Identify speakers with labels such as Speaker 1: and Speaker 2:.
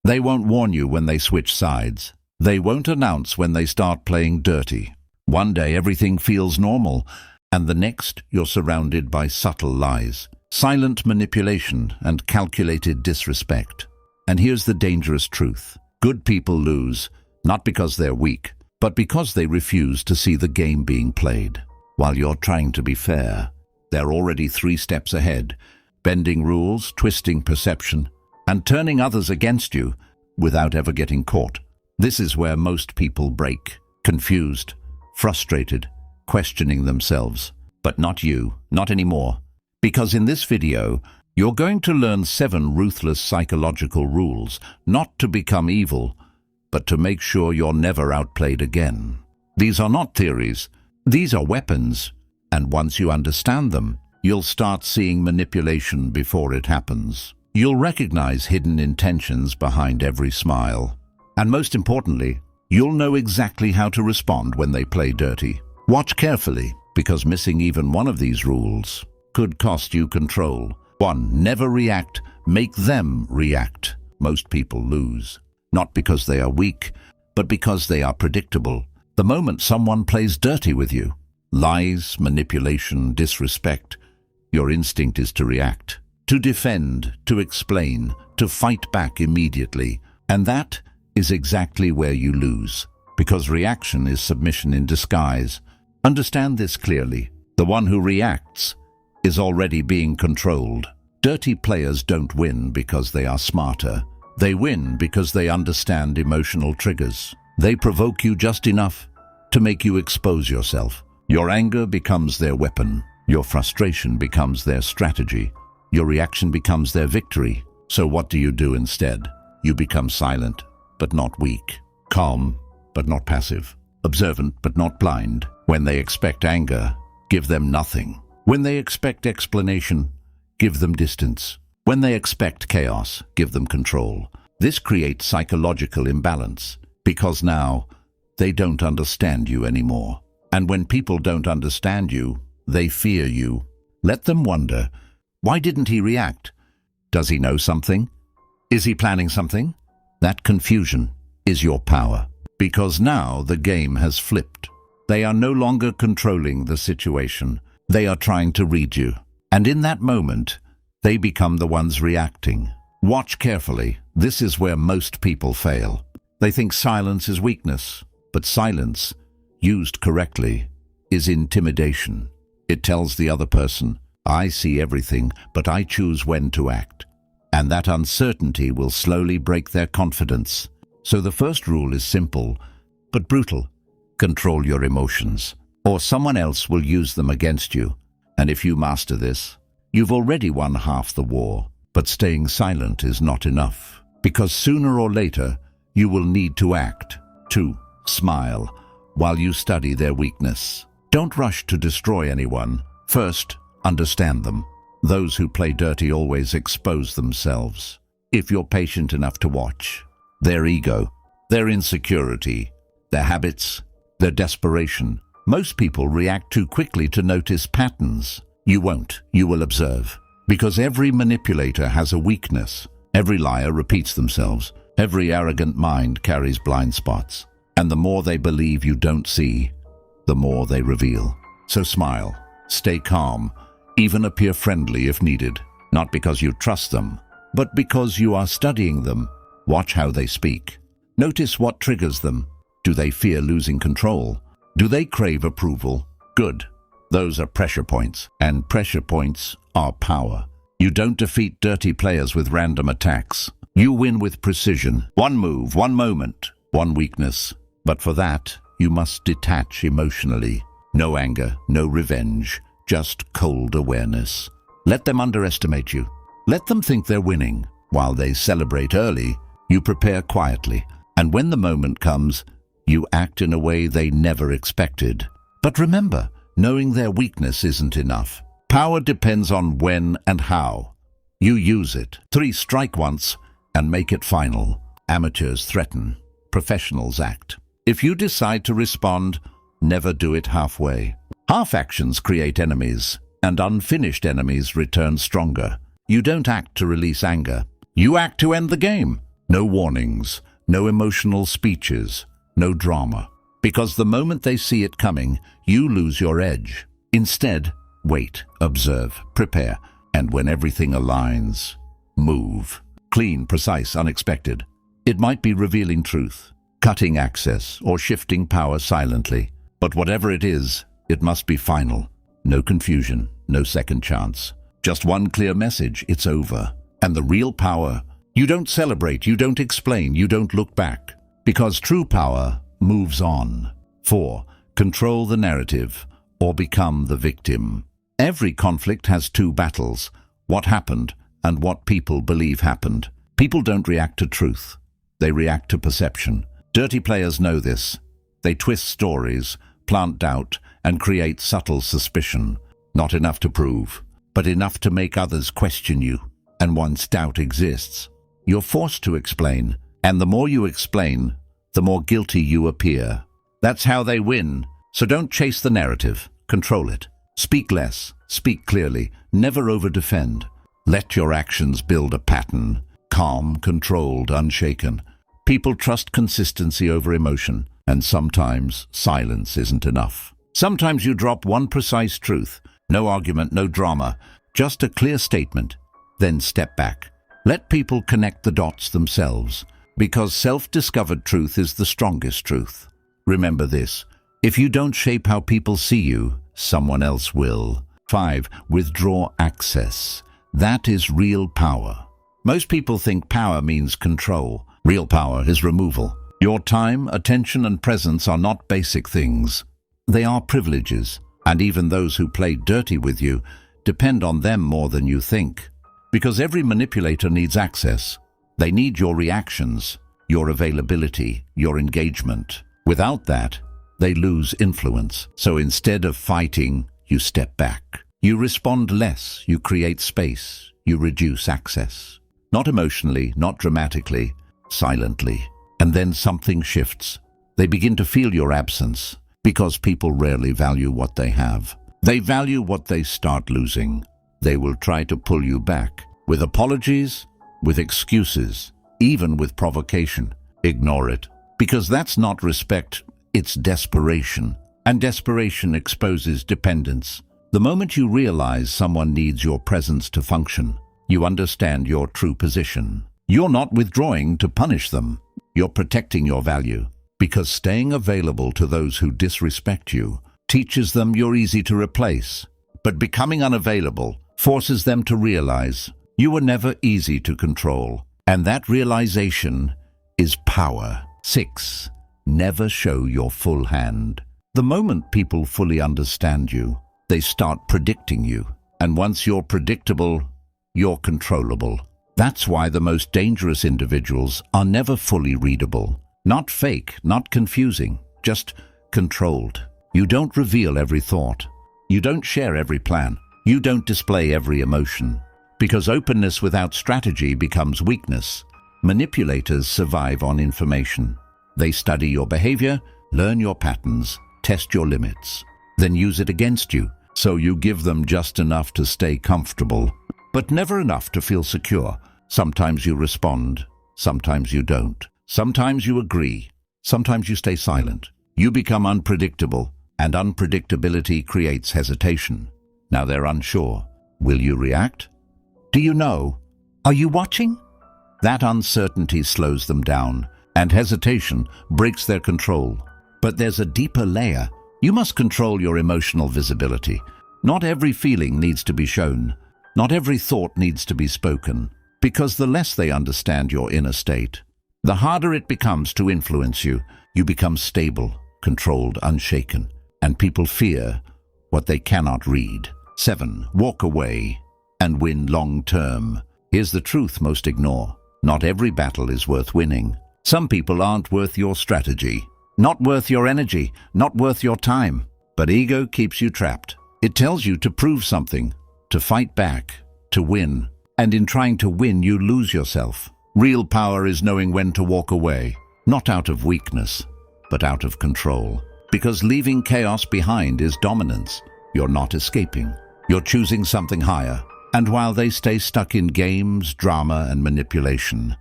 Speaker 1: They won't warn you when they switch sides. They won't announce when they start playing dirty. One day everything feels normal, and the next you're surrounded by subtle lies, silent manipulation, and calculated disrespect. And here's the dangerous truth. Good people lose, not because they're weak, but because they refuse to see the game being played. While you're trying to be fair, they're already 3 steps ahead, bending rules, twisting perception, and turning others against you without ever getting caught. This is where most people break, confused, frustrated, questioning themselves. But not you, not anymore. Because in this video, you're going to learn 7 ruthless psychological rules, not to become evil, but to make sure you're never outplayed again. These are not theories, these are weapons, and once you understand them, you'll start seeing manipulation before it happens. You'll recognize hidden intentions behind every smile. And most importantly, you'll know exactly how to respond when they play dirty. Watch carefully, because missing even one of these rules could cost you control. 1. Never react, make them react. Most people lose, not because they are weak, but because they are predictable. The moment someone plays dirty with you, lies, manipulation, disrespect, your instinct is to react, to defend, to explain, to fight back immediately. And that is exactly where you lose, because reaction is submission in disguise. Understand this clearly. The one who reacts is already being controlled. Dirty players don't win because they are smarter. They win because they understand emotional triggers. They provoke you just enough to make you expose yourself. Your anger becomes their weapon. Your frustration becomes their strategy. Your reaction becomes their victory. So what do you do instead? You become silent, but not weak. Calm, but not passive. Observant, but not blind. When they expect anger, give them nothing. When they expect explanation, give them distance. When they expect chaos, give them control. This creates psychological imbalance, because now they don't understand you anymore. And when people don't understand you, they fear you. Let them wonder, why didn't he react? Does he know something? Is he planning something? That confusion is your power, because now the game has flipped. They are no longer controlling the situation. They are trying to read you. And in that moment, they become the ones reacting. Watch carefully. This is where most people fail. They think silence is weakness, but silence, used correctly, is intimidation. It tells the other person, I see everything, but I choose when to act. And that uncertainty will slowly break their confidence. So the first rule is simple, but brutal. Control your emotions, or someone else will use them against you. And if you master this, you've already won half the war. But staying silent is not enough, because sooner or later, you will need to act. 2. Smile while you study their weakness. Don't rush to destroy anyone. First, understand them. Those who play dirty always expose themselves. If you're patient enough to watch, their ego, their insecurity, their habits, their desperation. Most people react too quickly to notice patterns. You won't. You will observe. Because every manipulator has a weakness. Every liar repeats themselves. Every arrogant mind carries blind spots. And the more they believe you don't see, the more they reveal. So smile, stay calm, even appear friendly if needed. Not because you trust them, but because you are studying them. Watch how they speak. Notice what triggers them. Do they fear losing control? Do they crave approval? Good. Those are pressure points, and pressure points are power. You don't defeat dirty players with random attacks. You win with precision. One move, one moment, one weakness. But for that, you must detach emotionally. No anger, no revenge, just cold awareness. Let them underestimate you. Let them think they're winning. While they celebrate early, you prepare quietly. And when the moment comes, you act in a way they never expected. But remember, knowing their weakness isn't enough. Power depends on when and how you use it. 3. Strike once and make it final. Amateurs threaten. Professionals act. If you decide to respond, never do it halfway. Half actions create enemies, and unfinished enemies return stronger. You don't act to release anger. You act to end the game. No warnings, no emotional speeches, no drama. Because the moment they see it coming, you lose your edge. Instead, wait, observe, prepare, and when everything aligns, move. Clean, precise, unexpected. It might be revealing truth, cutting access, or shifting power silently. But whatever it is, it must be final. No confusion, no second chance. Just one clear message, it's over. And the real power, you don't celebrate, you don't explain, you don't look back. Because true power moves on. 4. Control the narrative or become the victim. Every conflict has two battles: what happened and what people believe happened. People don't react to truth. They react to perception. Dirty players know this. They twist stories, plant doubt, and create subtle suspicion. Not enough to prove, but enough to make others question you. And once doubt exists, you're forced to explain. And the more you explain, the more guilty you appear. That's how they win. So don't chase the narrative. Control it. Speak less. Speak clearly. Never over-defend. Let your actions build a pattern. Calm, controlled, unshaken. People trust consistency over emotion. And sometimes silence isn't enough. Sometimes you drop one precise truth. No argument, no drama. Just a clear statement. Then step back. Let people connect the dots themselves. Because self-discovered truth is the strongest truth. Remember this. If you don't shape how people see you, someone else will. 5. Withdraw access. That is real power. Most people think power means control. Real power is removal. Your time, attention, and presence are not basic things. They are privileges. And even those who play dirty with you depend on them more than you think. Because every manipulator needs access. They need your reactions, your availability, your engagement. Without that, they lose influence. So instead of fighting, you step back. You respond less, you create space, you reduce access. Not emotionally, not dramatically, silently. And then something shifts. They begin to feel your absence, because people rarely value what they have. They value what they start losing. They will try to pull you back, with apologies, with excuses, even with provocation. Ignore it, because that's not respect, it's desperation. And desperation exposes dependence. The moment you realize someone needs your presence to function, you understand your true position. You're not withdrawing to punish them. You're protecting your value. Because staying available to those who disrespect you teaches them you're easy to replace. But becoming unavailable forces them to realize you were never easy to control. And that realization is power. 6. Never show your full hand. The moment people fully understand you, they start predicting you. And once you're predictable, you're controllable. That's why the most dangerous individuals are never fully readable. Not fake, not confusing, just controlled. You don't reveal every thought. You don't share every plan. You don't display every emotion. Because openness without strategy becomes weakness. Manipulators survive on information. They study your behavior, learn your patterns, test your limits, then use it against you. So you give them just enough to stay comfortable, but never enough to feel secure. Sometimes you respond, sometimes you don't. Sometimes you agree, sometimes you stay silent. You become unpredictable, and unpredictability creates hesitation. Now they're unsure. Will you react? Do you know? Are you watching? That uncertainty slows them down, and hesitation breaks their control. But there's a deeper layer. You must control your emotional visibility. Not every feeling needs to be shown. Not every thought needs to be spoken. Because the less they understand your inner state, the harder it becomes to influence you. You become stable, controlled, unshaken, and people fear what they cannot read. 7. Walk away and win long-term. Here's the truth most ignore. Not every battle is worth winning. Some people aren't worth your strategy, not worth your energy, not worth your time. But ego keeps you trapped. It tells you to prove something, to fight back, to win. And in trying to win, you lose yourself. Real power is knowing when to walk away, not out of weakness, but out of control. Because leaving chaos behind is dominance. You're not escaping. You're choosing something higher. And while they stay stuck in games, drama, and manipulation,